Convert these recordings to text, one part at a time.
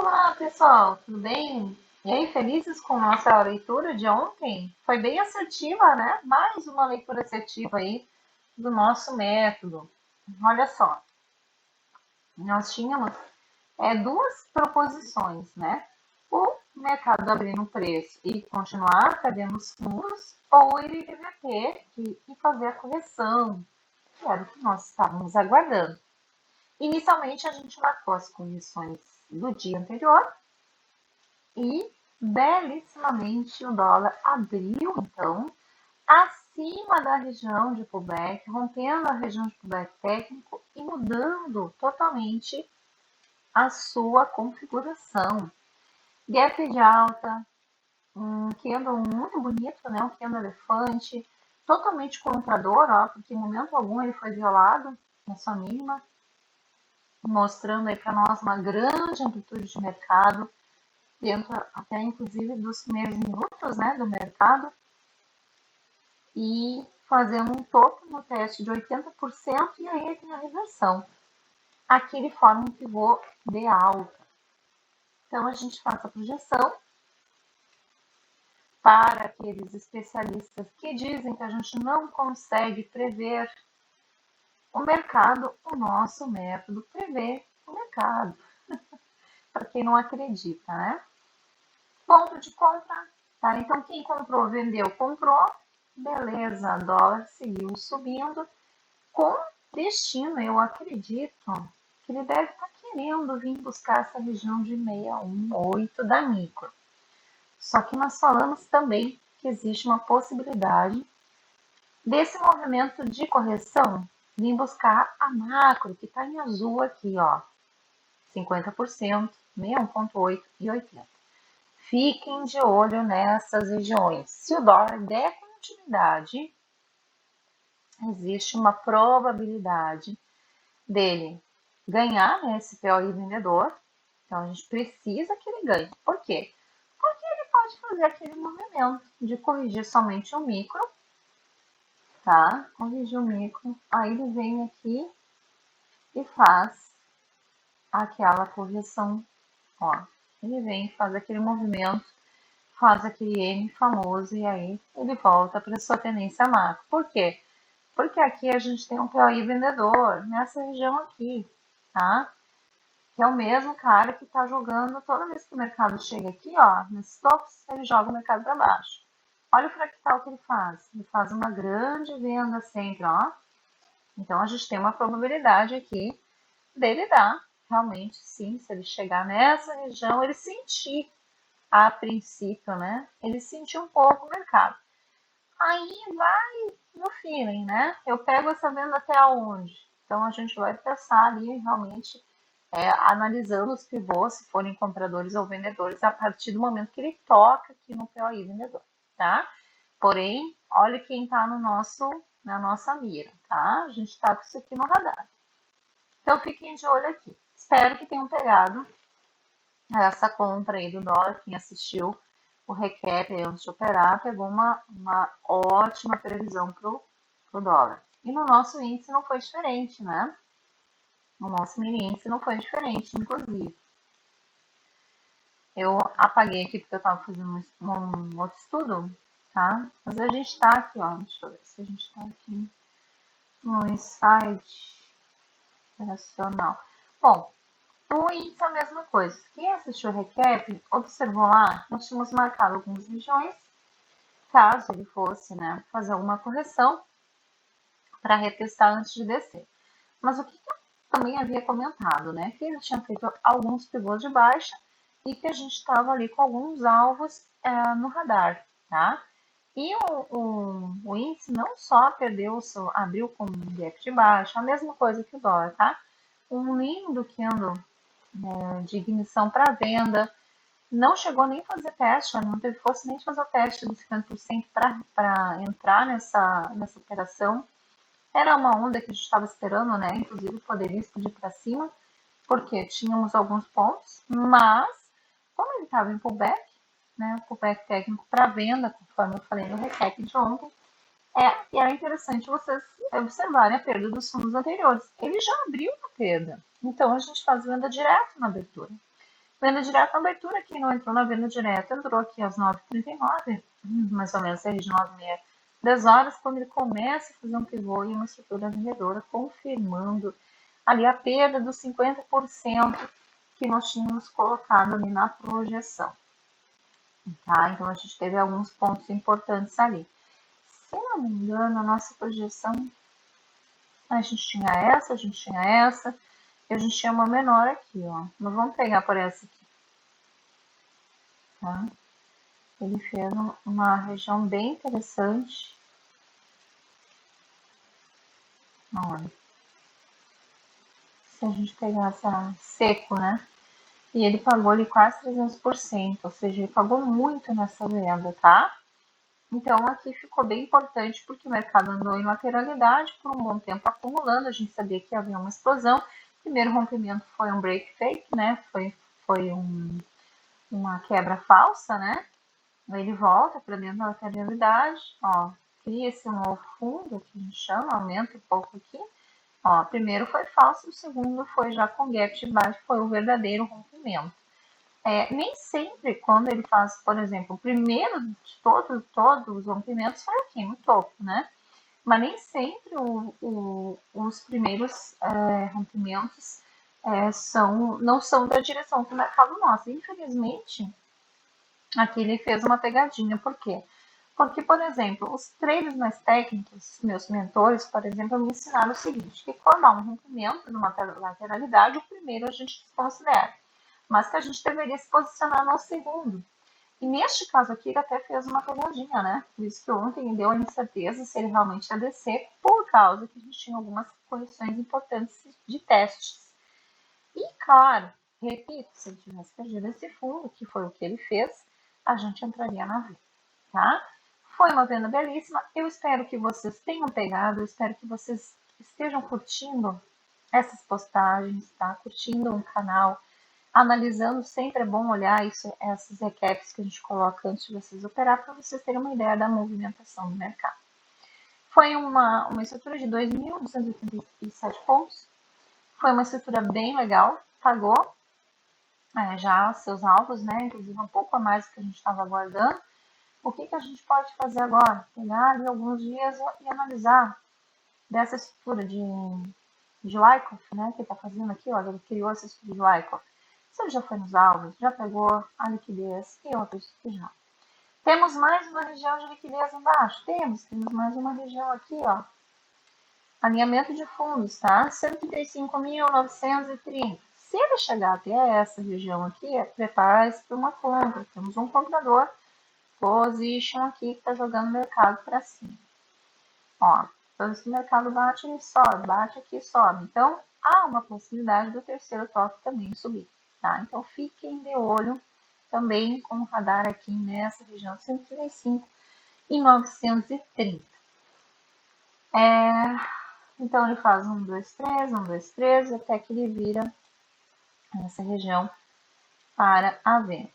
Olá, pessoal, tudo bem? E aí, felizes com nossa leitura de ontem? Foi bem assertiva, né? Mais uma leitura assertiva aí do nosso método. Olha só, nós tínhamos duas proposições, né? O mercado abrir no preço e continuar perdendo os fundos, ou ele reverter e fazer a correção, que era o que nós estávamos aguardando. Inicialmente, a gente marcou as condições do dia anterior e belíssimamente o dólar abriu, então, acima da região de pullback, rompendo a região de pullback técnico e mudando totalmente a sua configuração. Gap de alta, um candle muito bonito, né? Um candle elefante, totalmente comprador, ó, porque em momento algum ele foi violado na sua mínima, mostrando aí para nós uma grande amplitude de mercado, dentro até inclusive dos primeiros minutos, né, do mercado, e fazendo um topo no teste de 80% e aí tem a reversão. Aqui ele forma um pivô de alta. Então a gente faz a projeção para aqueles especialistas que dizem que a gente não consegue prever o mercado, o nosso método prevê o mercado. Para quem não acredita, né? Ponto de compra, tá? Então, quem comprou, vendeu, comprou, beleza, dólar seguiu subindo, com destino, eu acredito, que ele deve estar querendo vir buscar essa região de 618 da micro. Só que nós falamos também que existe uma possibilidade desse movimento de correção vir buscar a macro, que está em azul aqui, ó, 50%, 61,8 e 80. Fiquem de olho nessas regiões. Se o dólar der continuidade, existe uma probabilidade dele ganhar, né, esse POI vendedor. Então, a gente precisa que ele ganhe. Por quê? Porque ele pode fazer aquele movimento de corrigir somente o micro, tá? Corrigir o micro. Aí ele vem aqui e faz aquela correção, ó. Ele vem e faz aquele movimento, faz aquele M famoso e aí ele volta para sua tendência macro. Por quê? Porque aqui a gente tem um POI vendedor nessa região aqui, tá? Que é o mesmo cara que está jogando toda vez que o mercado chega aqui, ó, nesses tops, ele joga o mercado para baixo. Olha o fractal que ele faz. Ele faz uma grande venda sempre, ó. Então a gente tem uma probabilidade aqui dele dar, realmente, sim, se ele chegar nessa região, ele sentir a princípio, né? Ele sentir um pouco o mercado. Aí vai no feeling, né? Eu pego essa venda até aonde? Então a gente vai pensar ali realmente analisando os pivôs, se forem compradores ou vendedores, a partir do momento que ele toca aqui no POI vendedor, tá? Porém, olha quem está na nossa mira, tá? A gente está com isso aqui no radar. Então fiquem de olho aqui. Espero que tenham pegado essa compra aí do dólar, quem assistiu o recap antes de operar, pegou uma ótima previsão pro dólar. E no nosso índice não foi diferente, né? No nosso mini índice não foi diferente, inclusive. Eu apaguei aqui porque eu estava fazendo um outro estudo, tá? Mas a gente está aqui, ó. Deixa eu ver se a gente está aqui no insight operacional. Bom, o índice é a mesma coisa. Quem assistiu o recap, observou lá, nós tínhamos marcado algumas regiões, caso ele fosse, né, fazer alguma correção para retestar antes de descer. Mas o que eu também havia comentado, né, que ele tinha feito alguns pivôs de baixa e que a gente estava ali com alguns alvos no radar, tá? E o índice não só abriu com um gap de baixa, a mesma coisa que o dólar, tá? Um lindo candle de ignição para venda, não chegou nem a fazer teste, não teve força nem de fazer o teste dos 50% para entrar nessa operação. Era uma onda que a gente estava esperando, né? Inclusive poderia explodir para cima, porque tínhamos alguns pontos, mas como ele estava em pullback, né? Pullback técnico para venda, conforme eu falei no recap de ontem, e era interessante vocês observarem a perda dos fundos anteriores. Ele já abriu a perda, então a gente faz venda direto na abertura. Venda direta, abertura aqui não entrou na venda direta, entrou aqui às 9h39, mais ou menos, desde 9h30, 10 horas, quando ele começa a fazer um pivô e uma estrutura vendedora, confirmando ali a perda dos 50% que nós tínhamos colocado ali na projeção. Tá? Então, a gente teve alguns pontos importantes ali. Se não me engano, a nossa projeção, a gente tinha essa, e a gente tinha uma menor aqui, ó. Mas vamos pegar por essa aqui. Tá? Ele fez uma região bem interessante. Olha. Se a gente pegar essa seco, né? E ele pagou ali quase 300%, ou seja, ele pagou muito nessa venda, tá? Então aqui ficou bem importante porque o mercado andou em lateralidade por um bom tempo acumulando, a gente sabia que havia uma explosão. O primeiro rompimento foi um break fake, né? Foi uma quebra falsa, né? Ele volta para dentro da lateralidade, ó, cria esse novo fundo que a gente chama, aumenta um pouco aqui. Ó, primeiro foi falso, o segundo foi já com gap de baixo, foi o verdadeiro rompimento. Nem sempre quando ele faz, por exemplo, o primeiro de todos os rompimentos foi aqui no topo, né? Mas nem sempre os primeiros rompimentos não são da direção que o mercado mostra. Infelizmente, aqui ele fez uma pegadinha. Por quê? Porque, por exemplo, os traders mais técnicos, meus mentores, por exemplo, me ensinaram o seguinte, que formar um rompimento numa lateralidade, o primeiro a gente considera, mas que a gente deveria se posicionar no segundo. E neste caso aqui, ele até fez uma pegadinha, né? Por isso que ontem deu a incerteza se ele realmente ia descer, por causa que a gente tinha algumas correções importantes de testes. E, claro, repito, se ele tivesse perdido esse fundo, que foi o que ele fez, a gente entraria na venda, tá? Foi uma venda belíssima. Eu espero que vocês tenham pegado, eu espero que vocês estejam curtindo essas postagens, tá? Curtindo o canal, analisando, sempre é bom olhar essas recaps que a gente coloca antes de vocês operar, para vocês terem uma ideia da movimentação do mercado. Foi uma estrutura de 2.287 pontos, foi uma estrutura bem legal, pagou já seus alvos, né? Inclusive um pouco a mais do que a gente estava aguardando. O que a gente pode fazer agora? Pegar ali alguns dias e analisar dessa estrutura de Wyckoff, né? Que está fazendo aqui, olha, ele criou essa estrutura de Wyckoff. Se ele já foi nos alvos, já pegou a liquidez, e eu acredito que já. Temos mais uma região de liquidez embaixo? Temos mais uma região aqui, ó. Alinhamento de fundos, tá? 135.930. Se ele chegar até essa região aqui, prepare-se para uma compra. Temos um comprador, position aqui, que está jogando o mercado para cima. Ó, então se o mercado bate, ele sobe, bate aqui, sobe. Então, há uma possibilidade do terceiro toque também subir, tá? Então, fiquem de olho também com o radar aqui nessa região de 135 e 930. Então, ele faz 1, 2, 3, 1, 2, 3, até que ele vira essa região para a venda,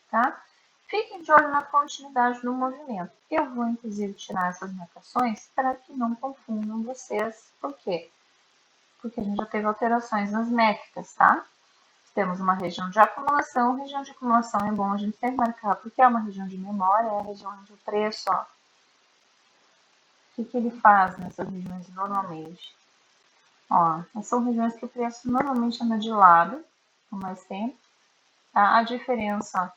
tá? Fiquem de olho na continuidade do movimento. Eu vou, inclusive, tirar essas marcações para que não confundam vocês. Por quê? Porque a gente já teve alterações nas métricas, tá? Temos uma região de acumulação. Região de acumulação é bom a gente sempre marcar, porque é uma região de memória, é a região onde o preço, ó. O que ele faz nessas regiões normalmente? Ó, são regiões que o preço normalmente anda de lado por mais tempo. Tá? A diferença, ó,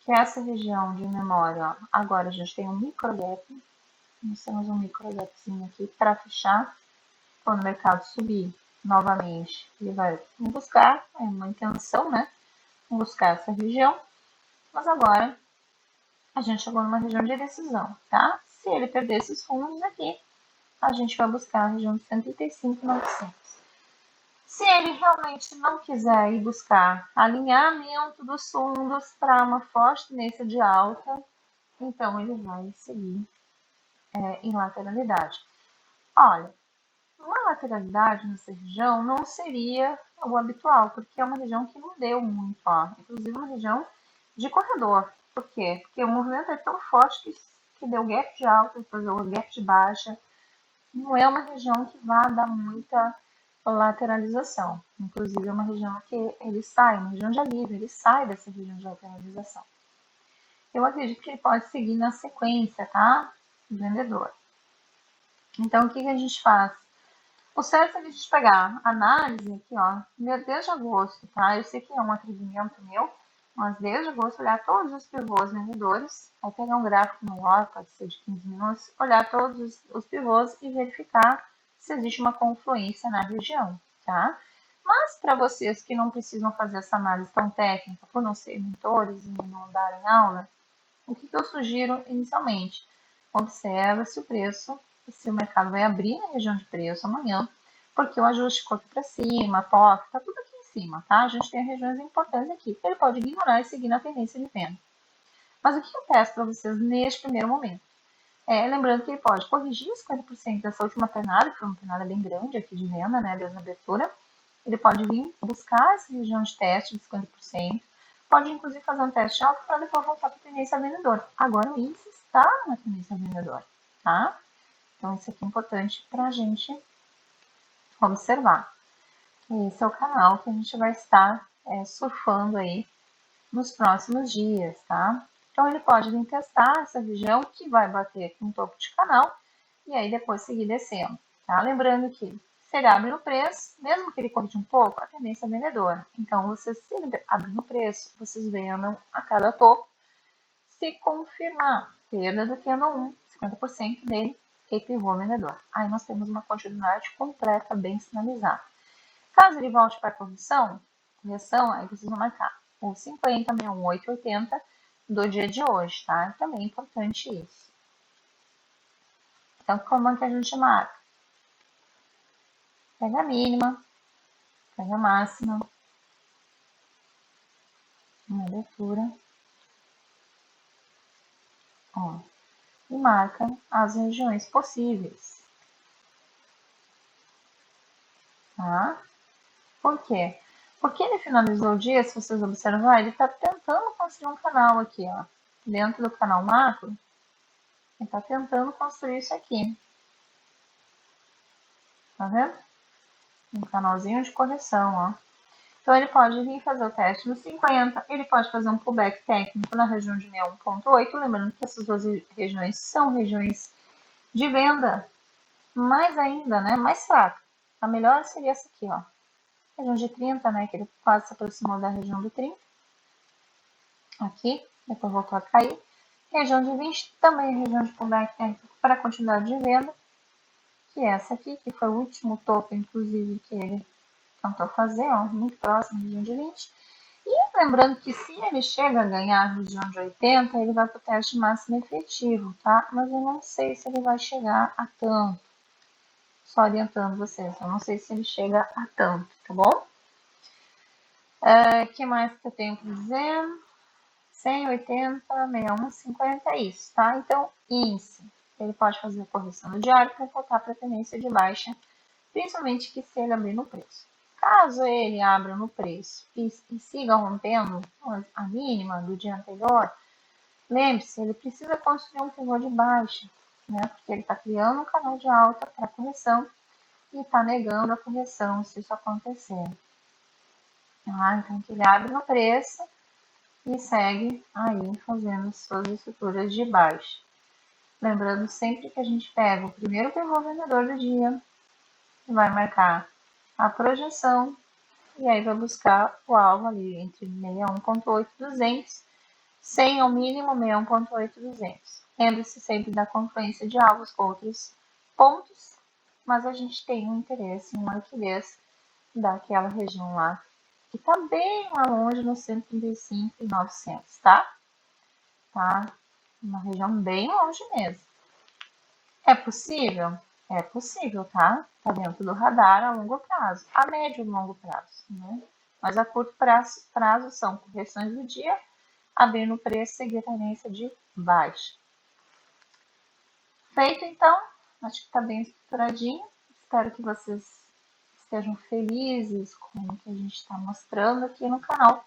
que essa região de memória, ó, agora a gente tem um micro gap. Nós temos um micro gapzinho aqui para fechar. Quando o mercado subir novamente, ele vai buscar, é uma intenção, né? Buscar essa região. Mas agora a gente chegou numa região de decisão, tá? Se ele perder esses fundos aqui, a gente vai buscar a região de 135.900. Se ele realmente não quiser ir buscar alinhamento dos fundos para uma forte tendência de alta, então ele vai seguir em lateralidade. Olha, uma lateralidade nessa região não seria o habitual, porque é uma região que não deu muito, ó. Inclusive uma região de corredor. Por quê? Porque o movimento é tão forte que deu gap de alta, depois deu gap de baixa. Não é uma região que vá dar muita lateralização. Inclusive é uma região que ele sai, uma região de alívio, ele sai dessa região de lateralização. Eu acredito que ele pode seguir na sequência, tá? O vendedor. Então, o que a gente faz? O certo é a gente pegar a análise aqui, ó, desde agosto, tá? Eu sei que é um atrevimento meu, mas desde agosto, olhar todos os pivôs vendedores, aí pegar um gráfico maior, pode ser de 15 minutos, olhar todos os pivôs e verificar se existe uma confluência na região, tá? Mas para vocês que não precisam fazer essa análise tão técnica, por não serem mentores e não darem aula, o que eu sugiro inicialmente? Observa se o preço, se o mercado vai abrir na região de preço amanhã, porque o ajuste corpo para cima, POC, está tudo aqui em cima, tá? A gente tem regiões importantes aqui. Ele pode ignorar e seguir na tendência de venda. Mas o que eu peço para vocês neste primeiro momento? Lembrando que ele pode corrigir os 50% dessa última pernada, que foi uma pernada bem grande aqui de venda, né? Desde a abertura. Ele pode vir buscar essa região de teste de 50%. Pode, inclusive, fazer um teste alto para depois voltar para a tendência vendedora. Agora, o índice está na tendência vendedora, tá? Então, isso aqui é importante para a gente observar. Esse é o canal que a gente vai estar surfando aí nos próximos dias, tá? Então, ele pode vir testar essa região que vai bater aqui no topo de canal e aí depois seguir descendo, tá? Lembrando que se ele abre no preço, mesmo que ele corte um pouco, a tendência é vendedora. Então, se ele abre no preço, vocês vendam a cada topo. Se confirmar perda do Candle 1, 50% dele, e pivô vendedor. Aí nós temos uma continuidade completa, bem sinalizada. Caso ele volte para a correção, aí vocês vão marcar o 50, 61, 8, 80 do dia de hoje, tá? Também é importante isso. Então, como é que a gente marca? Pega a mínima, pega a máxima, uma abertura, ó, e marca as regiões possíveis, tá? Por quê? Porque ele finalizou o dia, se vocês observarem, ele está tentando construir um canal aqui, ó, dentro do canal macro, ele está tentando construir isso aqui, tá vendo? Um canalzinho de correção, ó. Então, ele pode vir fazer o teste no 50, ele pode fazer um pullback técnico na região de 61.8, lembrando que essas duas regiões são regiões de venda, mais ainda, né, mais fraca. A melhor seria essa aqui, ó, região de 30, né, que ele quase se aproximou da região do 30, aqui, depois voltou a cair. Região de 20, também região de pullback técnico para a continuidade de venda, que é essa aqui, que foi o último topo, inclusive, que ele tentou fazer, ó, muito próximo da região de 20. E lembrando que se ele chega a ganhar a região de 80, ele vai para o teste máximo efetivo, tá? Mas eu não sei se ele vai chegar a tanto. Só orientando vocês, eu não sei se ele chega a tanto, tá bom? O que mais que eu tenho para dizer? 100, 80, 61, 50 é isso, tá? Então, índice. Ele pode fazer a correção no diário para voltar para a tendência de baixa, principalmente que se ele abrir no preço. Caso ele abra no preço e siga rompendo a mínima do dia anterior, lembre-se, ele precisa construir um pivô de baixa, né? Porque ele está criando um canal de alta para correção e está negando a correção se isso acontecer. Então, que ele abre no preço e segue aí fazendo suas estruturas de baixa. Lembrando sempre que a gente pega o primeiro pivô vendedor do dia, vai marcar a projeção e aí vai buscar o alvo ali entre 61.8200, 100 ao mínimo 61.8200. Lembre-se sempre da confluência de alvos com outros pontos, mas a gente tem um interesse em uma liquidez daquela região lá que está bem lá longe no 135.900, tá? Tá? Uma região bem longe mesmo. É possível? É possível, tá? Tá dentro do radar a longo prazo, a médio e longo prazo, né? Mas a curto prazo são correções do dia, abrir no preço e seguir a tendência de baixa. Feito então, acho que está bem estruturadinho. Espero que vocês estejam felizes com o que a gente está mostrando aqui no canal,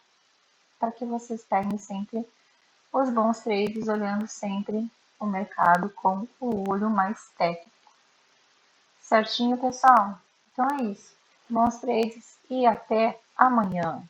para que vocês peguem sempre os bons trades, olhando sempre o mercado com o olho mais técnico. Certinho, pessoal? Então é isso. bons trades e até amanhã.